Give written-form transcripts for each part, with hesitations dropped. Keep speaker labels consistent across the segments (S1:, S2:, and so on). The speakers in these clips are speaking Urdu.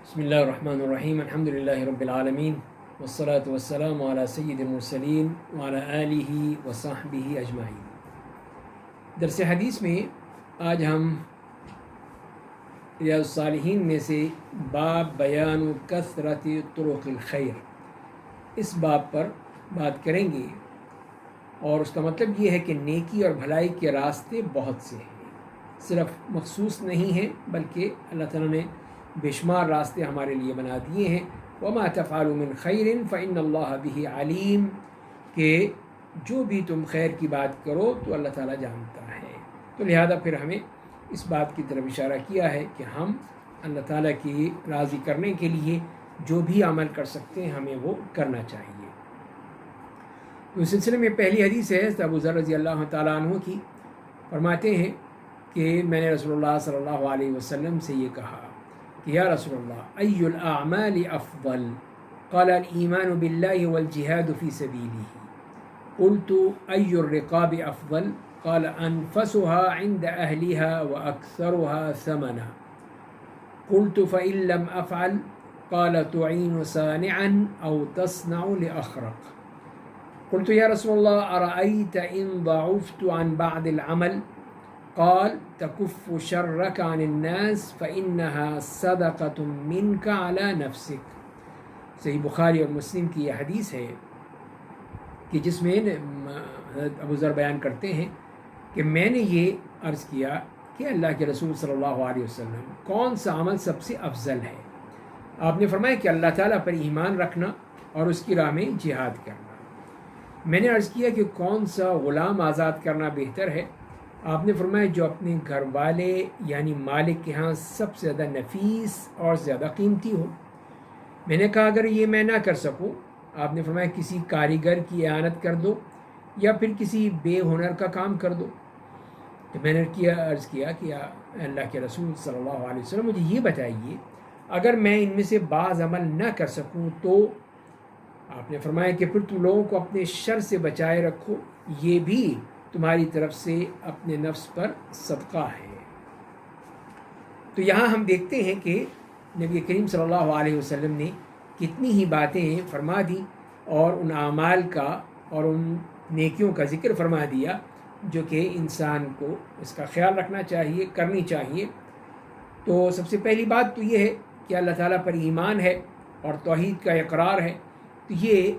S1: بسم اللہ الرحمن الرحیم الحمد للہ رب العالمین والصلاة والسلام علی سید المرسلین وعلی آلہ وصحبہ اجمعین۔ درس حدیث میں آج ہم ریاض الصالحین میں سے باب بیان کثرت طرق الخیر، اس باب پر بات کریں گے، اور اس کا مطلب یہ ہے کہ نیکی اور بھلائی کے راستے بہت سے ہیں، صرف مخصوص نہیں ہیں بلکہ اللہ تعالیٰ نے بے شمار راستے ہمارے لیے بنا دیے ہیں۔ وما تفعلوا من خیر فإن اللہ بہ علیم، کہ جو بھی تم خیر کی بات کرو تو اللہ تعالیٰ جانتا ہے۔ تو لہذا پھر ہمیں اس بات کی طرف اشارہ کیا ہے کہ ہم اللہ تعالیٰ کی راضی کرنے کے لیے جو بھی عمل کر سکتے ہیں ہمیں وہ کرنا چاہیے۔ تو اس سلسلے میں پہلی حدیث ہے ابو ذر رضی اللہ تعالیٰ عنہ کی، فرماتے ہیں کہ میں نے رسول اللہ صلی اللہ علیہ وسلم سے یہ کہا کہ یا رسول اللہ ای الاعمال افضل؟ قال الایمان باللہ والجہاد فی سبیلہ۔ قلت ای الرقاب افضل؟ قال انفسها عند اہلها واکثرها ثمنا۔ قلت فإن لم افعل؟ قال تعین صانعا او تصنع لأخرق۔ قلت یا رسول اللہ ارأیت ان ضعفت عن بعض العمل؟ قال تکف شرک عن الناس فإنها صدقۃ منک علی نفسک۔ صحیح بخاری اور مسلم کی یہ حدیث ہے کہ جس میں حضرت ابو ذر بیان کرتے ہیں کہ میں نے یہ عرض کیا کہ اللہ کے رسول صلی اللہ علیہ وسلم کون سا عمل سب سے افضل ہے؟ آپ نے فرمایا کہ اللہ تعالیٰ پر ایمان رکھنا اور اس کی راہ میں جہاد کرنا۔ میں نے عرض کیا کہ کون سا غلام آزاد کرنا بہتر ہے؟ آپ نے فرمایا جو اپنے گھر والے یعنی مالک کے ہاں سب سے زیادہ نفیس اور زیادہ قیمتی ہو۔ میں نے کہا اگر یہ میں نہ کر سکوں، آپ نے فرمایا کسی کاریگر کی اعانت کر دو یا پھر کسی بے ہنر کا کام کر دو۔ تو میں نے عرض کیا کہ اللہ کے رسول صلی اللہ علیہ وسلم مجھے یہ بتائیے اگر میں ان میں سے بعض عمل نہ کر سکوں تو؟ آپ نے فرمایا کہ پھر تم لوگوں کو اپنے شر سے بچائے رکھو، یہ بھی تمہاری طرف سے اپنے نفس پر صدقہ ہے۔ تو یہاں ہم دیکھتے ہیں کہ نبی کریم صلی اللہ علیہ وسلم نے کتنی ہی باتیں فرما دی اور ان اعمال کا اور ان نیکیوں کا ذکر فرما دیا جو کہ انسان کو اس کا خیال رکھنا چاہیے، کرنی چاہیے۔ تو سب سے پہلی بات تو یہ ہے کہ اللہ تعالیٰ پر ایمان ہے اور توحید کا اقرار ہے، تو یہ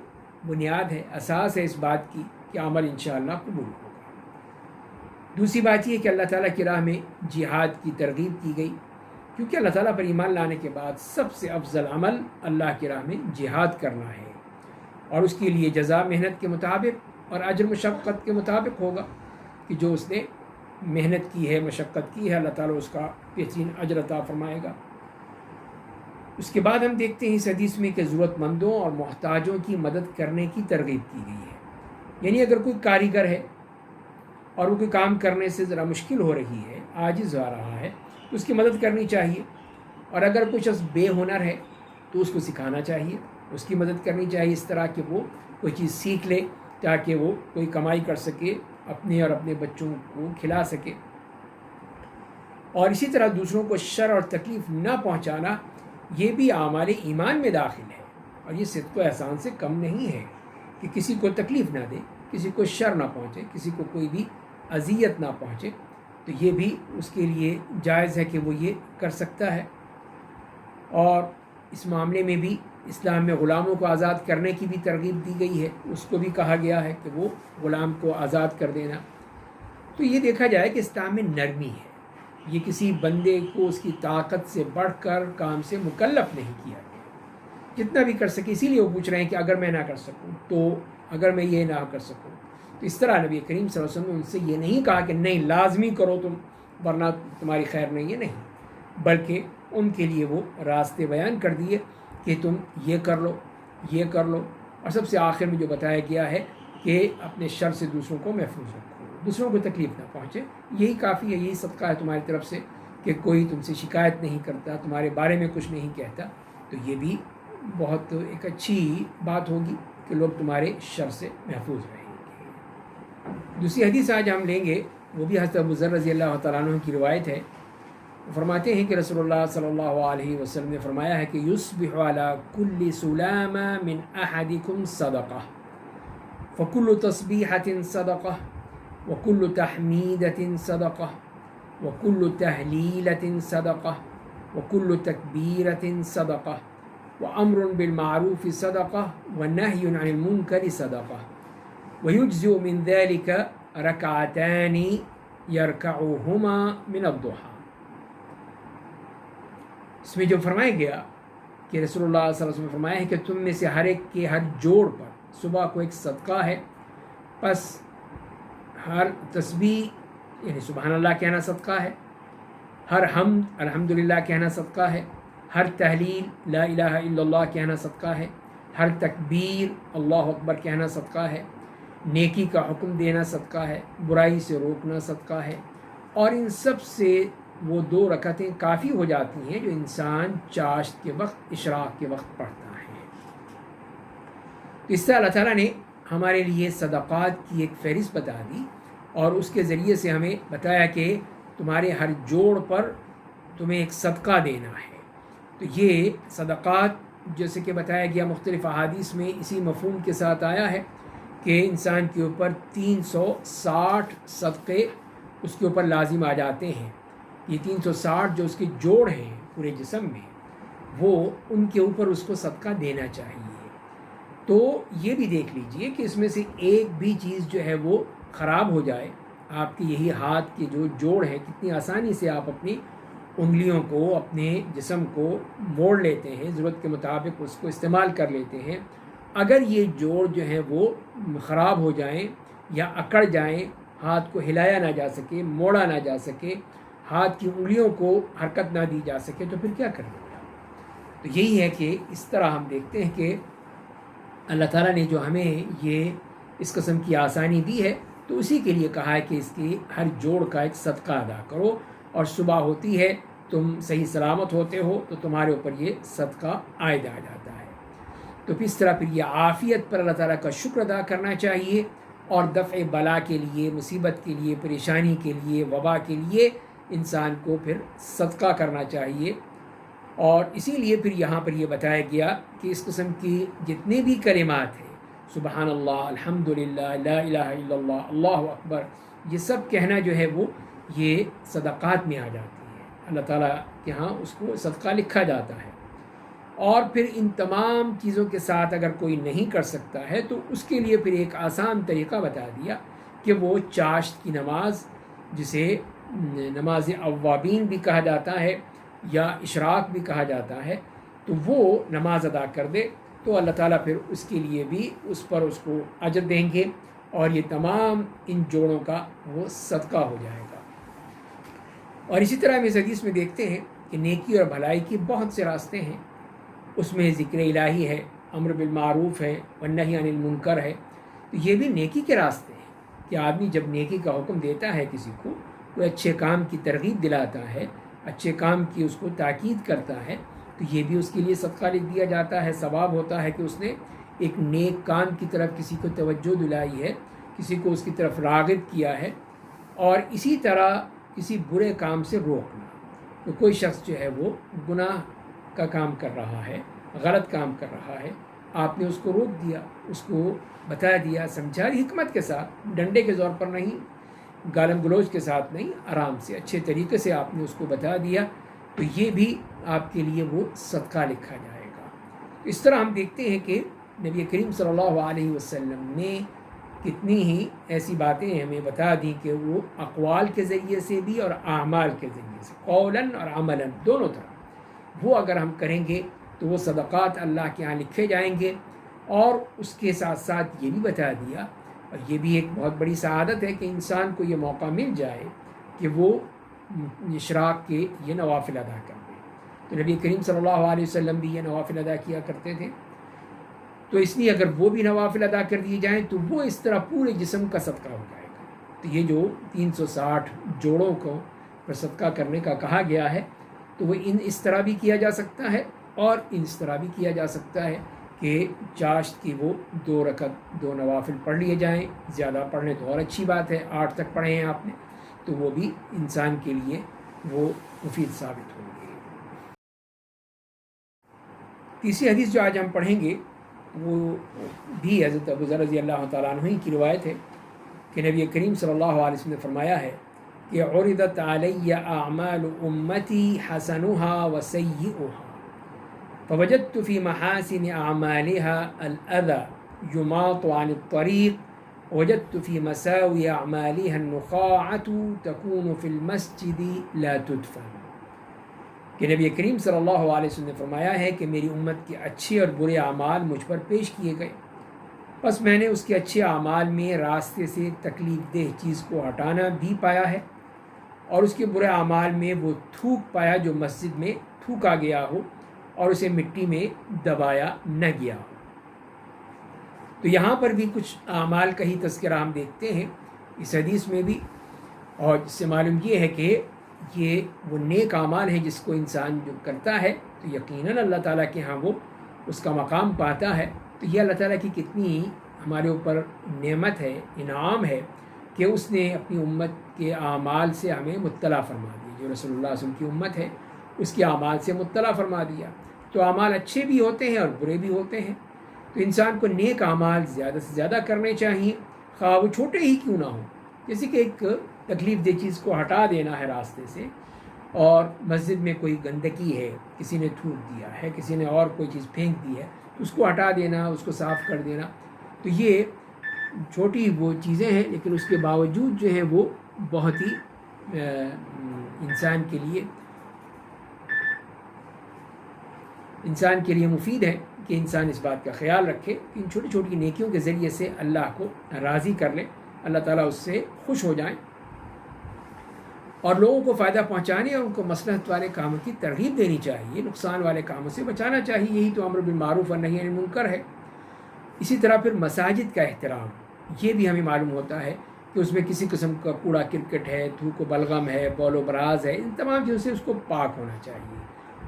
S1: بنیاد ہے، اساس ہے اس بات کی کہ عمل انشاءاللہ قبول ہوگا۔ دوسری بات یہ کہ اللہ تعالیٰ کی راہ میں جہاد کی ترغیب کی گئی، کیونکہ اللہ تعالیٰ پر ایمان لانے کے بعد سب سے افضل عمل اللہ کی راہ میں جہاد کرنا ہے، اور اس کے لیے جزا محنت کے مطابق اور اجر مشقت کے مطابق ہوگا، کہ جو اس نے محنت کی ہے، مشقت کی ہے، اللہ تعالیٰ اس کا بہترین اجر عطا فرمائے گا۔ اس کے بعد ہم دیکھتے ہیں اس حدیث میں کہ ضرورت مندوں اور محتاجوں کی مدد کرنے کی ترغیب کی گئی ہے، یعنی اگر کوئی کاریگر ہے اور وہ کوئی کام کرنے سے ذرا مشکل ہو رہی ہے، عاجز ہو رہا ہے، تو اس کی مدد کرنی چاہیے، اور اگر کوئی شخص بے ہنر ہے تو اس کو سکھانا چاہیے، اس کی مدد کرنی چاہیے اس طرح کہ وہ کوئی چیز سیکھ لے تاکہ وہ کوئی کمائی کر سکے، اپنے اور اپنے بچوں کو کھلا سکے۔ اور اسی طرح دوسروں کو شر اور تکلیف نہ پہنچانا یہ بھی اعمال ایمان میں داخل ہے، اور یہ صدق و احسان سے کم نہیں ہے کہ کسی کو تکلیف نہ دے، کسی کو شر نہ پہنچے، کسی کو کوئی بھی اذیت نہ پہنچے، تو یہ بھی اس کے لیے جائز ہے کہ وہ یہ کر سکتا ہے۔ اور اس معاملے میں بھی اسلام میں غلاموں کو آزاد کرنے کی بھی ترغیب دی گئی ہے، اس کو بھی کہا گیا ہے کہ وہ غلام کو آزاد کر دینا۔ تو یہ دیکھا جائے کہ اسلام میں نرمی ہے، یہ کسی بندے کو اس کی طاقت سے بڑھ کر کام سے مکلف نہیں کیا گیا، جتنا بھی کر سکے۔ اسی لیے وہ پوچھ رہے ہیں کہ اگر میں نہ کر سکوں تو، اگر میں یہ نہ کر سکوں تو اس طرح نبی کریم صلی اللہ علیہ وسلم نے ان سے یہ نہیں کہا کہ نہیں لازمی کرو تم ورنہ تمہاری خیر نہیں ہے، نہیں، بلکہ ان کے لیے وہ راستے بیان کر دیے کہ تم یہ کر لو، یہ کر لو، اور سب سے آخر میں جو بتایا گیا ہے کہ اپنے شر سے دوسروں کو محفوظ رکھو، دوسروں کو تکلیف نہ پہنچے، یہی کافی ہے، یہی صدقہ ہے تمہاری طرف سے کہ کوئی تم سے شکایت نہیں کرتا، تمہارے بارے میں کچھ نہیں کہتا، تو یہ بھی بہت ایک اچھی بات ہوگی کہ لوگ تمہارے شر سے محفوظ رہیں گے۔ دوسری حدیث آج ہم لیں گے، وہ بھی حضرت ابو ذر رضی اللہ تعالیٰ عنہ کی روایت ہے فرماتے ہیں کہ رسول اللہ صلی اللہ علیہ وسلم نے فرمایا ہے کہ یصبح علی کل سلامہ من احدکم صدقہ فکل تسبیحۃ صدقہ وکل تحمیدۃ صدقہ وکل تہلیلۃ صدقہ وکل تکبیرۃ صدقہ وامر بالمعروف صدقہ ونہی عن المنکر صدقہ ویجزئ من ذلک رکعتان یرکعہما من الضحیٰ۔ اس میں جو فرمایا گیا کہ رسول اللہ صلی اللہ علیہ وسلم نے فرمایا ہے کہ تم میں سے ہر ایک کے ہر جوڑ پر صبح کو ایک صدقہ ہے، پس ہر تسبیح یعنی سبحان اللہ کہنا صدقہ ہے، ہر حمد الحمدللہ کہنا صدقہ ہے، ہر تحلیل لا الہ الا اللہ کہنا صدقہ ہے، ہر تکبیر اللہ اکبر کہنا صدقہ ہے، نیکی کا حکم دینا صدقہ ہے، برائی سے روکنا صدقہ ہے، اور ان سب سے وہ 2 رکعتیں کافی ہو جاتی ہیں جو انسان چاشت کے وقت اشراق کے وقت پڑھتا ہے۔ اس سے اللہ تعالیٰ نے ہمارے لیے صدقات کی ایک فہرست بتا دی اور اس کے ذریعے سے ہمیں بتایا کہ تمہارے ہر جوڑ پر تمہیں ایک صدقہ دینا ہے۔ تو یہ صدقات جیسے کہ بتایا گیا مختلف احادیث میں اسی مفہوم کے ساتھ آیا ہے کہ انسان کے اوپر 360 صدقے اس کے اوپر لازم آ جاتے ہیں۔ یہ 360 جو اس کے جوڑ ہیں پورے جسم میں، وہ ان کے اوپر اس کو صدقہ دینا چاہیے۔ تو یہ بھی دیکھ لیجئے کہ اس میں سے ایک بھی چیز جو ہے وہ خراب ہو جائے، آپ کے یہی ہاتھ کے جو جوڑ ہیں کتنی آسانی سے آپ اپنی انگلیوں کو اپنے جسم کو موڑ لیتے ہیں، ضرورت کے مطابق اس کو استعمال کر لیتے ہیں۔ اگر یہ جوڑ جو ہیں وہ خراب ہو جائیں یا اکڑ جائیں، ہاتھ کو ہلایا نہ جا سکے، موڑا نہ جا سکے، ہاتھ کی انگلیوں کو حرکت نہ دی جا سکے، تو پھر کیا کریں گے؟ تو یہی ہے کہ اس طرح ہم دیکھتے ہیں کہ اللہ تعالیٰ نے جو ہمیں یہ اس قسم کی آسانی دی ہے تو اسی کے لیے کہا ہے کہ اس کی ہر جوڑ کا ایک صدقہ ادا کرو، اور صبح ہوتی ہے تم صحیح سلامت ہوتے ہو تو تمہارے اوپر یہ صدقہ عائد آ جاتا ہے۔ تو اس طرح پھر یہ عافیت پر اللہ تعالیٰ کا شکر ادا کرنا چاہیے، اور دفع بلا کے لیے، مصیبت کے لیے، پریشانی کے لیے، وبا کے لیے انسان کو پھر صدقہ کرنا چاہیے۔ اور اسی لیے پھر یہاں پر یہ بتایا گیا کہ اس قسم کی جتنے بھی کلمات ہیں، سبحان اللہ، الحمدللہ، لا الہ الا اللہ، اللہ اکبر، یہ سب کہنا جو ہے وہ یہ صدقات میں آ جاتی ہے، اللہ تعالیٰ کے ہاں اس کو صدقہ لکھا جاتا ہے۔ اور پھر ان تمام چیزوں کے ساتھ اگر کوئی نہیں کر سکتا ہے تو اس کے لیے پھر ایک آسان طریقہ بتا دیا کہ وہ چاشت کی نماز، جسے نماز اوابین بھی کہا جاتا ہے یا اشراق بھی کہا جاتا ہے، تو وہ نماز ادا کر دے تو اللہ تعالیٰ پھر اس کے لیے بھی اس پر اس کو اجر دیں گے، اور یہ تمام ان جوڑوں کا وہ صدقہ ہو جائے گا۔ اور اسی طرح ہم اس حدیث میں دیکھتے ہیں کہ نیکی اور بھلائی کے بہت سے راستے ہیں، اس میں ذکر الہی ہے، امر بالمعروف ہے، والنہی عن المنکر ہے، تو یہ بھی نیکی کے راستے ہیں کہ آدمی جب نیکی کا حکم دیتا ہے کسی کو، کوئی اچھے کام کی ترغیب دلاتا ہے، اچھے کام کی اس کو تاکید کرتا ہے، تو یہ بھی اس کے لیے صدقہ لکھ دیا جاتا ہے، ثواب ہوتا ہے کہ اس نے ایک نیک کام کی طرف کسی کو توجہ دلائی ہے، کسی کو اس کی طرف راغب کیا ہے۔ اور اسی طرح کسی برے کام سے روکنا، تو کوئی شخص جو ہے وہ گناہ کا کام کر رہا ہے، غلط کام کر رہا ہے، آپ نے اس کو روک دیا، اس کو بتا دیا، سمجھا، حکمت کے ساتھ، ڈنڈے کے زور پر نہیں، گالم گلوچ کے ساتھ نہیں، آرام سے اچھے طریقے سے آپ نے اس کو بتا دیا، تو یہ بھی آپ کے لیے وہ صدقہ لکھا جائے گا۔ اس طرح ہم دیکھتے ہیں کہ نبی کریم صلی اللہ علیہ وسلم نے کتنی ہی ایسی باتیں ہمیں بتا دیں کہ وہ اقوال کے ذریعے سے بھی اور اعمال کے ذریعے سے، قولاً اور عملاً، دونوں طرح وہ اگر ہم کریں گے تو وہ صدقات اللہ کے ہاں لکھے جائیں گے۔ اور اس کے ساتھ ساتھ یہ بھی بتا دیا، اور یہ بھی ایک بہت بڑی سعادت ہے کہ انسان کو یہ موقع مل جائے کہ وہ اشراق کے یہ نوافل ادا کر دے۔ تو نبی کریم صلی اللہ علیہ وسلم بھی یہ نوافل ادا کیا کرتے تھے، تو اس لیے اگر وہ بھی نوافل ادا کر دیے جائیں تو وہ اس طرح پورے جسم کا صدقہ ہو جائے گا۔ تو یہ جو 360 جوڑوں کو پر صدقہ کرنے کا کہا گیا ہے، تو وہ اس طرح بھی کیا جا سکتا ہے، اور اس طرح بھی کیا جا سکتا ہے کہ چاشت کی وہ 2 رکعت 2 نوافل پڑھ لیے جائیں، زیادہ پڑھ لیں تو اور اچھی بات ہے، 8 تک پڑھے ہیں آپ نے، تو وہ بھی انسان کے لیے وہ مفید ثابت ہوں گے۔ تیسری حدیث جو آج ہم پڑھیں گے وہ بھی حضرت ابو ذر رضی اللہ تعالیٰ عنہ کی روایت ہے کہ نبی کریم صلی اللہ علیہ وسلم نے فرمایا ہے کہ عرضت علی اعمال امتی حسنها وسیئها فوجدت في محاسن اعمالها الاذى يماط عن الطريق وجدت في مساوي اعمالها النخاعة تكون في المسجد لا تدفن، کہ نبی کریم صلی اللہ علیہ وسلم نے فرمایا ہے کہ میری امت کے اچھے اور برے اعمال مجھ پر پیش کیے گئے، بس میں نے اس کے اچھے اعمال میں راستے سے تکلیف دہ چیز کو ہٹانا بھی پایا ہے، اور اس کے برے اعمال میں وہ تھوک پایا جو مسجد میں تھوکا گیا ہو اور اسے مٹی میں دبایا نہ گیا ہو۔ تو یہاں پر بھی کچھ اعمال کا ہی تذکرہ ہم دیکھتے ہیں اس حدیث میں بھی، اور جس سے معلوم یہ ہے کہ یہ وہ نیک اعمال ہے جس کو انسان جو کرتا ہے تو یقیناً اللہ تعالیٰ کے ہاں وہ اس کا مقام پاتا ہے۔ تو یہ اللہ تعالیٰ کی کتنی ہمارے اوپر نعمت ہے، انعام ہے کہ اس نے اپنی امت کے اعمال سے ہمیں مطلع فرما دیا، جو رسول اللہ صلی اللہ علیہ وسلم کی امت ہے اس کے اعمال سے مطلع فرما دیا۔ تو اعمال اچھے بھی ہوتے ہیں اور برے بھی ہوتے ہیں، تو انسان کو نیک اعمال زیادہ سے زیادہ کرنے چاہیے، خواہ وہ چھوٹے ہی کیوں نہ ہوں، جیسے کہ ایک تکلیف دہ چیز کو ہٹا دینا ہے راستے سے، اور مسجد میں کوئی گندگی ہے، کسی نے تھوک دیا ہے، کسی نے اور کوئی چیز پھینک دی ہے، تو اس کو ہٹا دینا، اس کو صاف کر دینا، تو یہ چھوٹی وہ چیزیں ہیں لیکن اس کے باوجود جو ہیں وہ بہت ہی انسان کے لیے مفید ہے کہ انسان اس بات کا خیال رکھے کہ ان چھوٹی چھوٹی نیکیوں کے ذریعے سے اللہ کو راضی کر لے، اللہ تعالیٰ اس سے خوش ہو جائیں، اور لوگوں کو فائدہ پہنچانے اور ان کو مصلحت والے کاموں کی ترغیب دینی چاہیے، نقصان والے کاموں سے بچانا چاہیے، یہی تو امر بالمعروف اور نہی عن المنکر ہے۔ اسی طرح پھر مساجد کا احترام، یہ بھی ہمیں معلوم ہوتا ہے کہ اس میں کسی قسم کا کوڑا کرکٹ ہے، تھوک و بلغم ہے، بول و براز ہے، ان تمام چیزوں سے اس کو پاک ہونا چاہیے،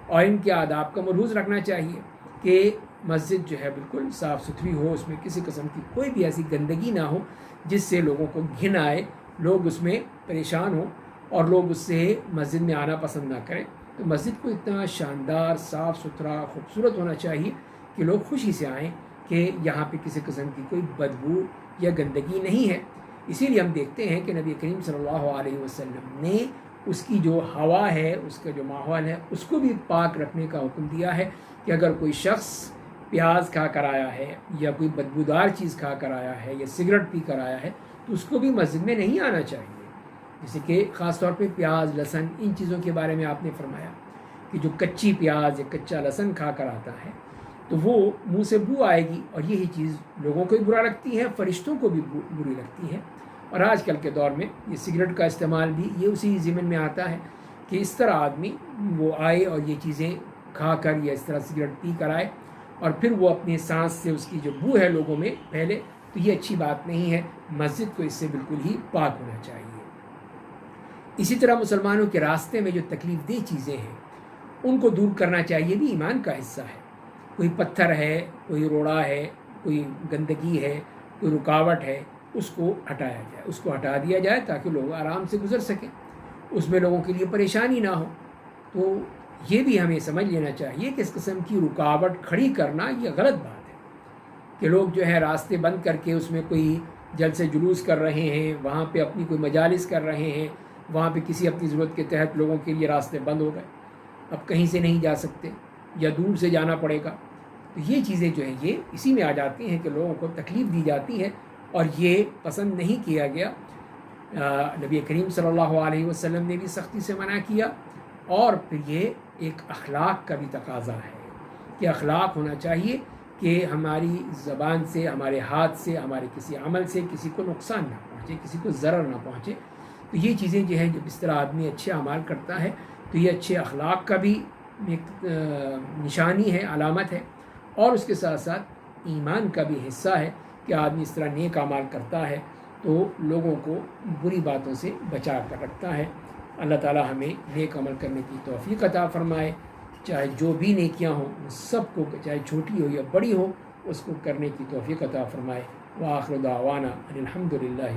S1: اور ان کے آداب کا ملحوظ رکھنا چاہیے کہ مسجد جو ہے بالکل صاف ستھری ہو، اس میں کسی قسم کی کوئی بھی ایسی گندگی نہ ہو جس سے لوگوں کو گھن آئے، لوگ اس میں پریشان ہوں اور لوگ اس سے مسجد میں آنا پسند نہ کریں۔ تو مسجد کو اتنا شاندار، صاف ستھرا، خوبصورت ہونا چاہیے کہ لوگ خوشی سے آئیں کہ یہاں پہ کسی قسم کی کوئی بدبو یا گندگی نہیں ہے۔ اسی لیے ہم دیکھتے ہیں کہ نبی کریم صلی اللہ علیہ وسلم نے اس کی جو ہوا ہے، اس کا جو ماحول ہے، اس کو بھی پاک رکھنے کا حکم دیا ہے کہ اگر کوئی شخص پیاز کھا کر آیا ہے یا کوئی بدبودار چیز کھا کر آیا ہے یا سگریٹ پی کر آیا ہے تو اس کو بھی مسجد میں نہیں آنا چاہیے، جیسے کہ خاص طور پہ پیاز، لہسن، ان چیزوں کے بارے میں آپ نے فرمایا کہ جو کچی پیاز یا کچا لہسن کھا کر آتا ہے تو وہ منہ سے بو آئے گی، اور یہی چیز لوگوں کو بھی برا لگتی ہے، فرشتوں کو بھی بری لگتی ہے۔ اور آج کل کے دور میں یہ سگریٹ کا استعمال بھی یہ اسی ضمن میں آتا ہے کہ اس طرح آدمی وہ آئے اور یہ چیزیں کھا کر یا اس طرح سگریٹ پی کر آئے اور پھر وہ اپنی سانس سے اس کی جو بو ہے لوگوں میں پھیلے، تو یہ اچھی بات نہیں ہے۔ مسجد کو اس سے بالکل ہی پاک ہونا چاہیے۔ اسی طرح مسلمانوں کے راستے میں جو تکلیف دہ چیزیں ہیں ان کو دور کرنا چاہیے، بھی ایمان کا حصہ ہے۔ کوئی پتھر ہے، کوئی روڑا ہے، کوئی گندگی ہے، کوئی رکاوٹ ہے، اس کو ہٹایا جائے، اس کو ہٹا دیا جائے تاکہ لوگ آرام سے گزر سکیں، اس میں لوگوں کے لیے پریشانی نہ ہو۔ تو یہ بھی ہمیں سمجھ لینا چاہیے کہ اس قسم کی رکاوٹ کھڑی کرنا یہ غلط بات ہے کہ لوگ جو ہے راستے بند کر کے اس میں کوئی جلسے جلوس کر رہے ہیں، وہاں پہ اپنی کوئی مجالس کر رہے ہیں، وہاں پہ کسی اپنی ضرورت کے تحت لوگوں کے لیے راستے بند ہو گئے، اب کہیں سے نہیں جا سکتے یا دور سے جانا پڑے گا، تو یہ چیزیں جو ہیں یہ اسی میں آ جاتی ہیں کہ لوگوں کو تکلیف دی جاتی ہے، اور یہ پسند نہیں کیا گیا۔ نبی کریم صلی اللہ علیہ وسلم نے بھی سختی سے منع کیا، اور پھر یہ ایک اخلاق کا بھی تقاضا ہے کہ اخلاق ہونا چاہیے کہ ہماری زبان سے، ہمارے ہاتھ سے، ہمارے کسی عمل سے کسی کو نقصان نہ پہنچے، کسی کو ضرر نہ پہنچے۔ تو یہ چیزیں جو ہیں جب اس طرح آدمی اچھے اعمال کرتا ہے تو یہ اچھے اخلاق کا بھی ایک نشانی ہے، علامت ہے، اور اس کے ساتھ ساتھ ایمان کا بھی حصہ ہے کہ آدمی اس طرح نیک اعمال کرتا ہے تو لوگوں کو بری باتوں سے بچا کر رکھتا ہے۔ اللہ تعالی ہمیں نیک عمل کرنے کی توفیق عطا فرمائے، چاہے جو بھی نیکیاں ہوں ان سب کو، چاہے چھوٹی ہو یا بڑی ہو، اس کو کرنے کی توفیق عطا فرمائے۔ وآخر دعوانا ان الحمد للہ۔